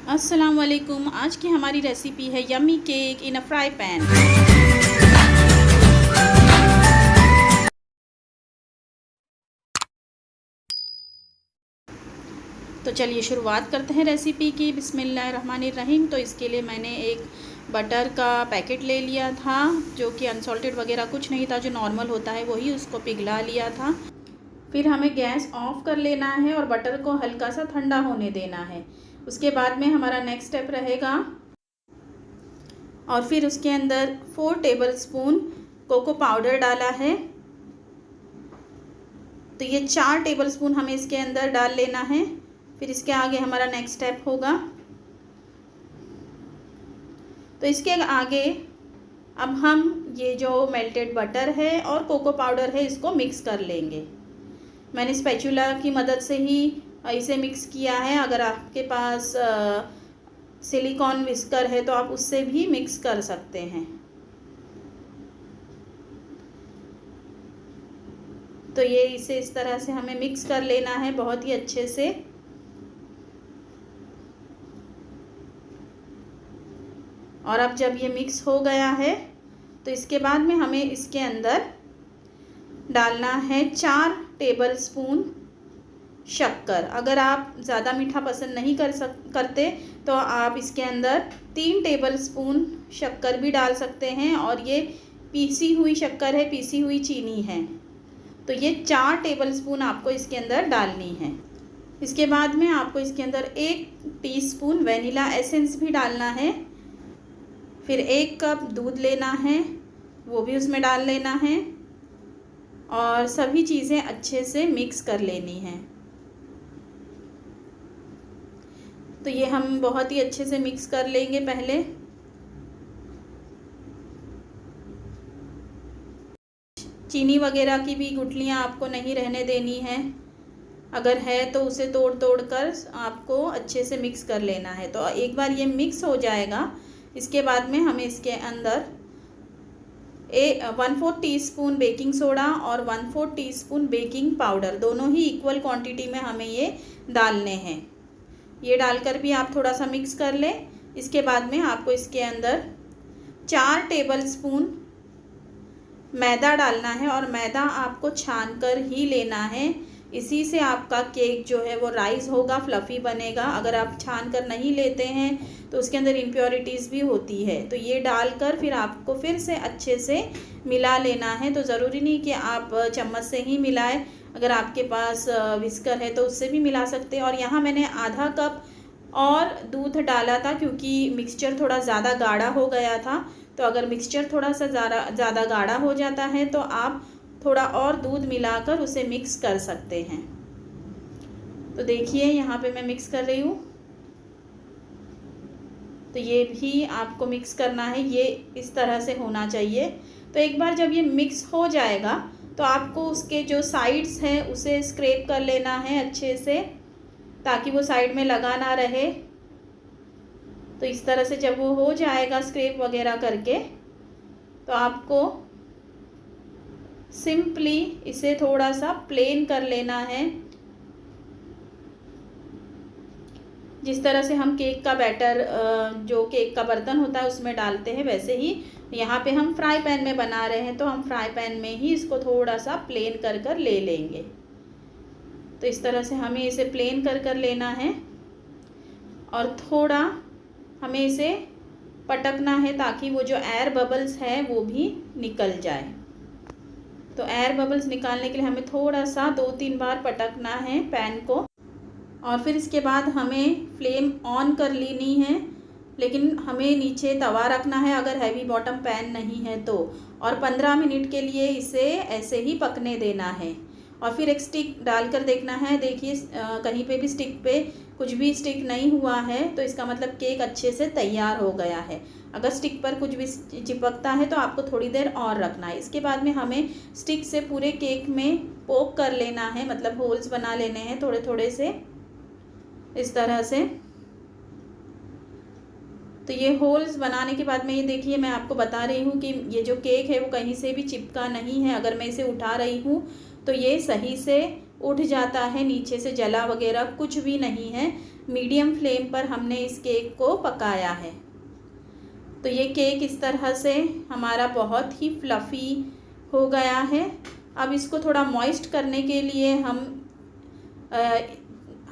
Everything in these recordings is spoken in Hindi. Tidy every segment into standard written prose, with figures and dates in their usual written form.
अस्सलाम वालेकुम। आज की हमारी रेसिपी है यम्मी केक इन अ फ्राई पैन। तो चलिए शुरुआत करते हैं रेसिपी की। बिस्मिल्लाहिर्रहमानिर्रहीम। तो इसके लिए मैंने एक बटर का पैकेट ले लिया था, जो कि अनसॉल्टेड वगैरह कुछ नहीं था, जो नॉर्मल होता है वही, उसको पिघला लिया था। फिर हमें गैस ऑफ कर लेना है और बटर को हल्का सा ठंडा होने देना है। उसके बाद में हमारा नेक्स्ट स्टेप रहेगा, और फिर उसके अंदर 4 टेबलस्पून कोको पाउडर डाला है। तो ये 4 टेबलस्पून हमें इसके अंदर डाल लेना है। फिर इसके आगे हमारा नेक्स्ट स्टेप होगा, तो इसके आगे अब हम ये जो मेल्टेड बटर है और कोको पाउडर है इसको मिक्स कर लेंगे। मैंने स्पैचुला की मदद से ही इसे मिक्स किया है। अगर आपके पास सिलिकॉन विस्कर है तो आप उससे भी मिक्स कर सकते हैं। तो ये इसे इस तरह से हमें मिक्स कर लेना है बहुत ही अच्छे से। और अब जब ये मिक्स हो गया है तो इसके बाद में हमें इसके अंदर डालना है 4 टेबलस्पून शक्कर। अगर आप ज़्यादा मीठा पसंद नहीं करते तो आप इसके अंदर 3 टेबलस्पून शक्कर भी डाल सकते हैं। और ये पीसी हुई शक्कर है, पीसी हुई चीनी है। तो ये 4 टेबलस्पून आपको इसके अंदर डालनी है। इसके बाद में आपको इसके अंदर 1 टीस्पून वनीला एसेंस भी डालना है। फिर 1 कप दूध लेना है, वो भी उसमें डाल लेना है। और सभी चीज़ें अच्छे से मिक्स कर लेनी हैं। तो ये हम बहुत ही अच्छे से मिक्स कर लेंगे पहले। चीनी वगैरह की भी गुठलियाँ आपको नहीं रहने देनी है। अगर है तो उसे तोड़ तोड़ कर आपको अच्छे से मिक्स कर लेना है। तो एक बार ये मिक्स हो जाएगा, इसके बाद में हमें इसके अंदर 1/4 टीस्पून बेकिंग सोडा और 1/4 टीस्पून बेकिंग पाउडर, दोनों ही इक्वल क्वांटिटी में हमें ये डालने हैं। ये डालकर भी आप थोड़ा सा मिक्स कर लें। इसके बाद में आपको इसके अंदर 4 टेबलस्पून मैदा डालना है, और मैदा आपको छान कर ही लेना है। इसी से आपका केक जो है वो राइस होगा, फ्लफ़ी बनेगा। अगर आप छान कर नहीं लेते हैं तो उसके अंदर इम्प्योरिटीज़ भी होती है। तो ये डालकर फिर आपको फिर से अच्छे से मिला लेना है। तो ज़रूरी नहीं कि आप चम्मच से ही मिलाएं, अगर आपके पास विस्कर है तो उससे भी मिला सकते हैं। और यहाँ मैंने आधा कप और दूध डाला था, क्योंकि मिक्सचर थोड़ा ज़्यादा गाढ़ा हो गया था। तो अगर मिक्सचर थोड़ा सा ज़्यादा गाढ़ा हो जाता है तो आप थोड़ा और दूध मिलाकर उसे मिक्स कर सकते हैं। तो देखिए यहाँ पे मैं मिक्स कर रही हूँ। तो ये भी आपको मिक्स करना है, ये इस तरह से होना चाहिए। तो एक बार जब ये मिक्स हो जाएगा तो आपको उसके जो साइड्स हैं उसे स्क्रैप कर लेना है अच्छे से, ताकि वो साइड में लगा ना रहे। तो इस तरह से जब वो हो जाएगा स्क्रैप वगैरह करके, तो आपको सिंपली इसे थोड़ा सा प्लेन कर लेना है। जिस तरह से हम केक का बैटर जो केक का बर्तन होता है उसमें डालते हैं, वैसे ही यहाँ पे हम फ्राई पैन में बना रहे हैं, तो हम फ्राई पैन में ही इसको थोड़ा सा प्लेन कर कर ले लेंगे। तो इस तरह से हमें इसे प्लेन कर कर लेना है, और थोड़ा हमें इसे पटकना है ताकि वो जो एयर बबल्स है वो भी निकल जाए। तो एयर बबल्स निकालने के लिए हमें थोड़ा सा 2-3 बार पटकना है पैन को। और फिर इसके बाद हमें फ्लेम ऑन कर लेनी है, लेकिन हमें नीचे तवा रखना है अगर हैवी बॉटम पैन नहीं है तो। और 15 मिनट के लिए इसे ऐसे ही पकने देना है। और फिर एक स्टिक डालकर देखना है। देखिए कहीं पे भी स्टिक पे कुछ भी स्टिक नहीं हुआ है तो इसका मतलब केक अच्छे से तैयार हो गया है। अगर स्टिक पर कुछ भी चिपकता है तो आपको थोड़ी देर और रखना है। इसके बाद में हमें स्टिक से पूरे केक में पोक कर लेना है, मतलब होल्स बना लेने हैं थोड़े थोड़े से, इस तरह से। तो ये होल्स बनाने के बाद में ये देखिए मैं आपको बता रही हूँ कि ये जो केक है वो कहीं से भी चिपका नहीं है। अगर मैं इसे उठा रही हूँ तो ये सही से उठ जाता है, नीचे से जला वगैरह कुछ भी नहीं है। मीडियम फ्लेम पर हमने इस केक को पकाया है। तो ये केक इस तरह से हमारा बहुत ही फ्लफ़ी हो गया है। अब इसको थोड़ा मॉइस्ट करने के लिए हम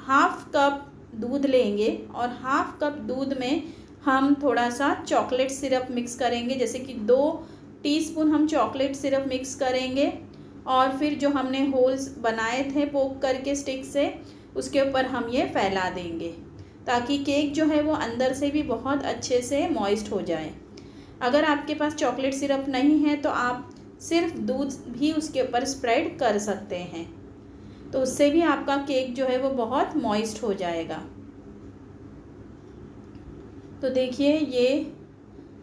हाफ़ कप दूध लेंगे और हाफ़ कप दूध में हम थोड़ा सा चॉकलेट सिरप मिक्स करेंगे, जैसे कि 2 टीस्पून हम चॉकलेट सिरप मिक्स करेंगे। और फिर जो हमने होल्स बनाए थे पोक करके स्टिक से, उसके ऊपर हम ये फैला देंगे ताकि केक जो है वो अंदर से भी बहुत अच्छे से मॉइस्ट हो जाए। अगर आपके पास चॉकलेट सिरप नहीं है तो आप सिर्फ दूध भी उसके ऊपर स्प्रेड कर सकते हैं, तो उससे भी आपका केक जो है वो बहुत मॉइस्ट हो जाएगा। तो देखिए ये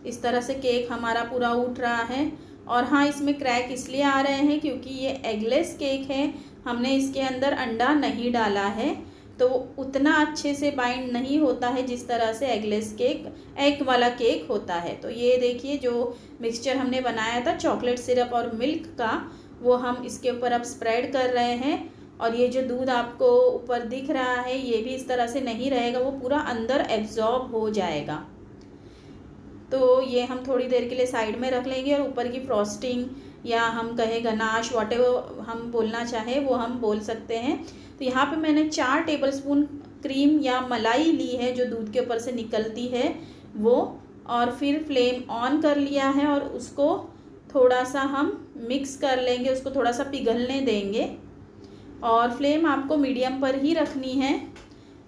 इस तरह से केक हमारा पूरा उठ रहा है। और हाँ, इसमें क्रैक इसलिए आ रहे हैं क्योंकि ये एगलेस केक है, हमने इसके अंदर अंडा नहीं डाला है, तो उतना अच्छे से बाइंड नहीं होता है जिस तरह से एगलेस केक, एग वाला केक होता है। तो ये देखिए जो मिक्सचर हमने बनाया था चॉकलेट सिरप और मिल्क का, वो हम इसके ऊपर अब स्प्रेड कर रहे हैं। और ये जो दूध आपको ऊपर दिख रहा है ये भी इस तरह से नहीं रहेगा, वो पूरा अंदर एब्जॉर्ब हो जाएगा। तो ये हम थोड़ी देर के लिए साइड में रख लेंगे और ऊपर की फ्रॉस्टिंग या हम कहें गनाश, व्हाटएवर हम बोलना चाहे वो हम बोल सकते हैं। तो यहाँ पे मैंने 4 टेबलस्पून क्रीम या मलाई ली है जो दूध के ऊपर से निकलती है वो, और फिर फ्लेम ऑन कर लिया है और उसको थोड़ा सा हम मिक्स कर लेंगे, उसको थोड़ा सा पिघलने देंगे। और फ्लेम आपको मीडियम पर ही रखनी है,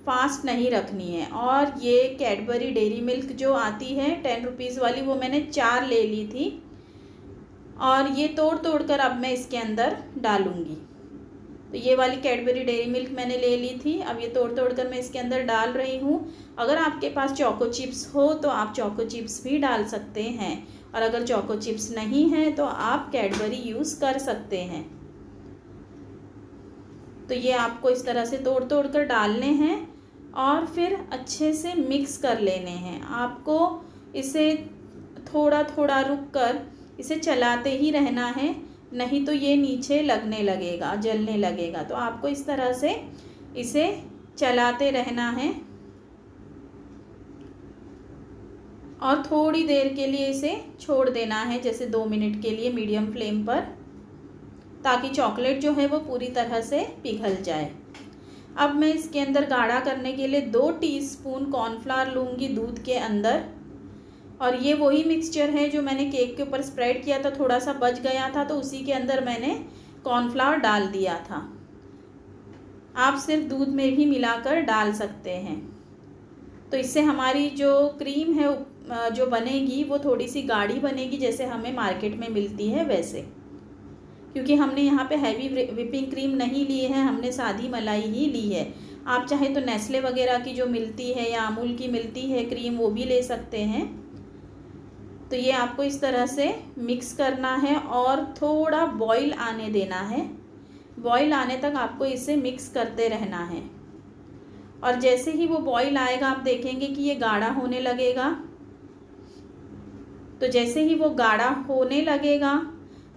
फास्ट नहीं रखनी है। और ये कैडबरी डेयरी मिल्क जो आती है 10 रुपीज़ वाली, वो मैंने 4 ले ली थी और ये तोड़ तोड़ कर अब मैं इसके अंदर डालूँगी। तो ये वाली कैडबरी डेयरी मिल्क मैंने ले ली थी, अब ये तोड़ तोड़ कर मैं इसके अंदर डाल रही हूँ। अगर आपके पास चोको चिप्स हो तो आप चोको चिप्स भी डाल सकते हैं, और अगर चोको चिप्स नहीं है तो आप कैडबरी यूज़ कर सकते हैं। तो ये आपको इस तरह से तोड़ तोड़ कर डालने हैं और फिर अच्छे से मिक्स कर लेने हैं। आपको इसे थोड़ा थोड़ा रुक कर इसे चलाते ही रहना है, नहीं तो ये नीचे लगने लगेगा, जलने लगेगा। तो आपको इस तरह से इसे चलाते रहना है और थोड़ी देर के लिए इसे छोड़ देना है, जैसे 2 मिनट के लिए मीडियम फ्लेम पर, ताकि चॉकलेट जो है वो पूरी तरह से पिघल जाए। अब मैं इसके अंदर गाढ़ा करने के लिए 2 टीस्पून कॉर्नफ्लावर लूँगी दूध के अंदर, और ये वही मिक्सचर है जो मैंने केक के ऊपर स्प्रेड किया था, थोड़ा सा बच गया था तो उसी के अंदर मैंने कॉर्नफ्लावर डाल दिया था। आप सिर्फ दूध में भी मिलाकर डाल सकते हैं। तो इससे हमारी जो क्रीम है जो बनेगी वो थोड़ी सी गाढ़ी बनेगी, जैसे हमें मार्केट में मिलती है वैसे। क्योंकि हमने यहाँ पे हैवी विपिंग क्रीम नहीं ली है, हमने सादी मलाई ही ली है। आप चाहे तो नेस्ले वगैरह की जो मिलती है या अमूल की मिलती है क्रीम, वो भी ले सकते हैं। तो ये आपको इस तरह से मिक्स करना है और थोड़ा बॉईल आने देना है। बॉईल आने तक आपको इसे मिक्स करते रहना है, और जैसे ही वो बॉईल आएगा आप देखेंगे कि ये गाढ़ा होने लगेगा। तो जैसे ही वो गाढ़ा होने लगेगा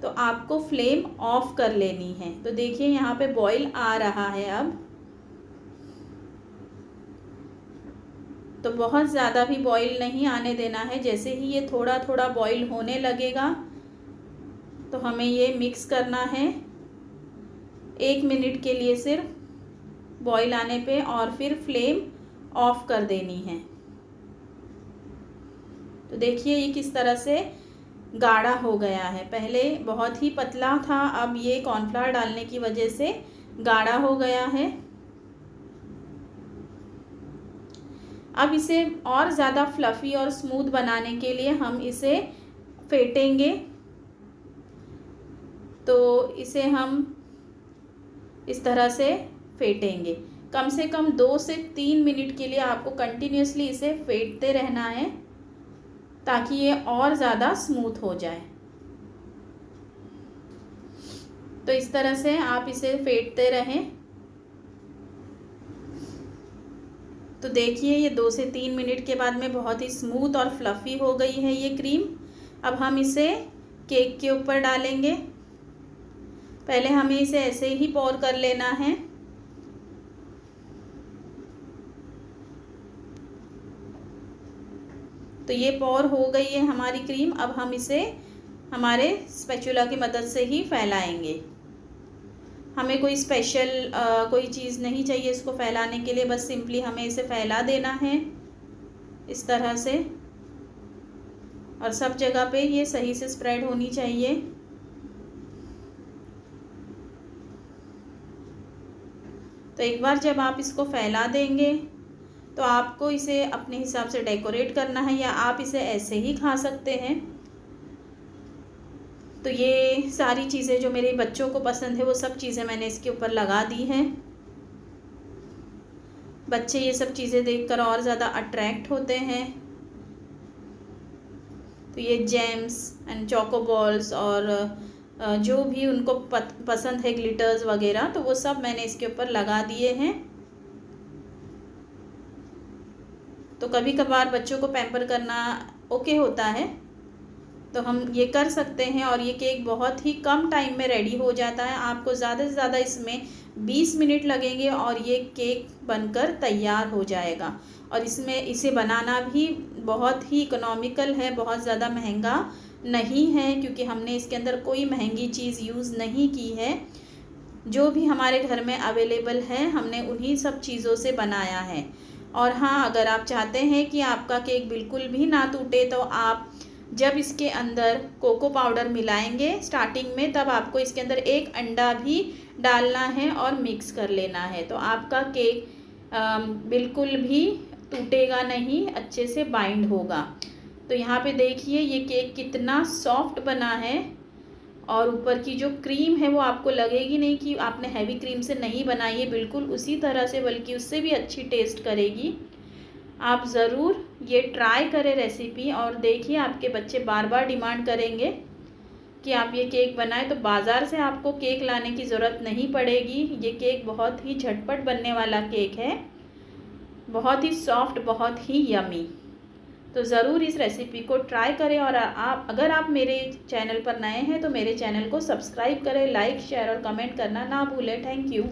तो आपको फ्लेम ऑफ कर लेनी है। तो देखिए यहाँ पे बॉईल आ रहा है अब, तो बहुत ज़्यादा भी बॉईल नहीं आने देना है। जैसे ही ये थोड़ा थोड़ा बॉईल होने लगेगा तो हमें ये मिक्स करना है 1 मिनट के लिए सिर्फ बॉईल आने पे, और फिर फ्लेम ऑफ कर देनी है। तो देखिए ये किस तरह से गाढ़ा हो गया है। पहले बहुत ही पतला था, अब ये कॉर्नफ्लावर डालने की वजह से गाढ़ा हो गया है। अब इसे और ज़्यादा फ्लफ़ी और स्मूथ बनाने के लिए हम इसे फेंटेंगे। तो इसे हम इस तरह से फेंटेंगे। कम से कम 2 से 3 मिनट के लिए आपको कंटिन्यूसली इसे फेंटते रहना है ताकि ये और ज़्यादा स्मूथ हो जाए। तो इस तरह से आप इसे फेंटते रहें। तो देखिए ये 2 से 3 मिनट के बाद में बहुत ही स्मूथ और फ्लफ़ी हो गई है ये क्रीम। अब हम इसे केक के ऊपर डालेंगे पहले हमें इसे ऐसे ही पोर कर लेना है। तो ये पोर हो गई है हमारी क्रीम। अब हम इसे हमारे स्पैचुला की मदद से ही फैलाएंगे। हमें कोई स्पेशल कोई चीज़ नहीं चाहिए इसको फैलाने के लिए, बस सिंपली हमें इसे फैला देना है इस तरह से, और सब जगह पे ये सही से स्प्रेड होनी चाहिए। तो एक बार जब आप इसको फैला देंगे तो आपको इसे अपने हिसाब से डेकोरेट करना है, या आप इसे ऐसे ही खा सकते हैं। तो ये सारी चीज़ें जो मेरे बच्चों को पसंद है वो सब चीज़ें मैंने इसके ऊपर लगा दी हैं। बच्चे ये सब चीज़ें देखकर और ज़्यादा अट्रैक्ट होते हैं। तो ये जेम्स एंड चोको बॉल्स और जो भी उनको पसंद है, ग्लिटर्स वगैरह, तो वो सब मैंने इसके ऊपर लगा दिए हैं। तो कभी कभार बच्चों को पैम्पर करना ओके होता है, तो हम ये कर सकते हैं। और ये केक बहुत ही कम टाइम में रेडी हो जाता है। आपको ज़्यादा से ज़्यादा इसमें 20 मिनट लगेंगे और ये केक बनकर तैयार हो जाएगा। और इसे बनाना भी बहुत ही इकोनॉमिकल है, बहुत ज़्यादा महंगा नहीं है, क्योंकि हमने इसके अंदर कोई महंगी चीज़ यूज़ नहीं की है। जो भी हमारे घर में अवेलेबल है हमने उन्हीं सब चीज़ों से बनाया है। और हाँ, अगर आप चाहते हैं कि आपका केक बिल्कुल भी ना टूटे, तो आप जब इसके अंदर कोको पाउडर मिलाएंगे स्टार्टिंग में, तब आपको इसके अंदर एक अंडा भी डालना है और मिक्स कर लेना है। तो आपका केक बिल्कुल भी टूटेगा नहीं, अच्छे से बाइंड होगा। तो यहाँ पे देखिए ये केक कितना सॉफ्ट बना है, और ऊपर की जो क्रीम है वो आपको लगेगी नहीं कि आपने हैवी क्रीम से नहीं बनाई है, बिल्कुल उसी तरह से, बल्कि उससे भी अच्छी टेस्ट करेगी। आप ज़रूर ये ट्राई करें रेसिपी, और देखिए आपके बच्चे बार बार डिमांड करेंगे कि आप ये केक बनाएं। तो बाज़ार से आपको केक लाने की ज़रूरत नहीं पड़ेगी। ये केक बहुत ही झटपट बनने वाला केक है, बहुत ही सॉफ्ट, बहुत ही यमी। तो ज़रूर इस रेसिपी को ट्राई करें। और अगर आप मेरे चैनल पर नए हैं तो मेरे चैनल को सब्सक्राइब करें, लाइक, शेयर और कमेंट करना ना भूलें। Thank you.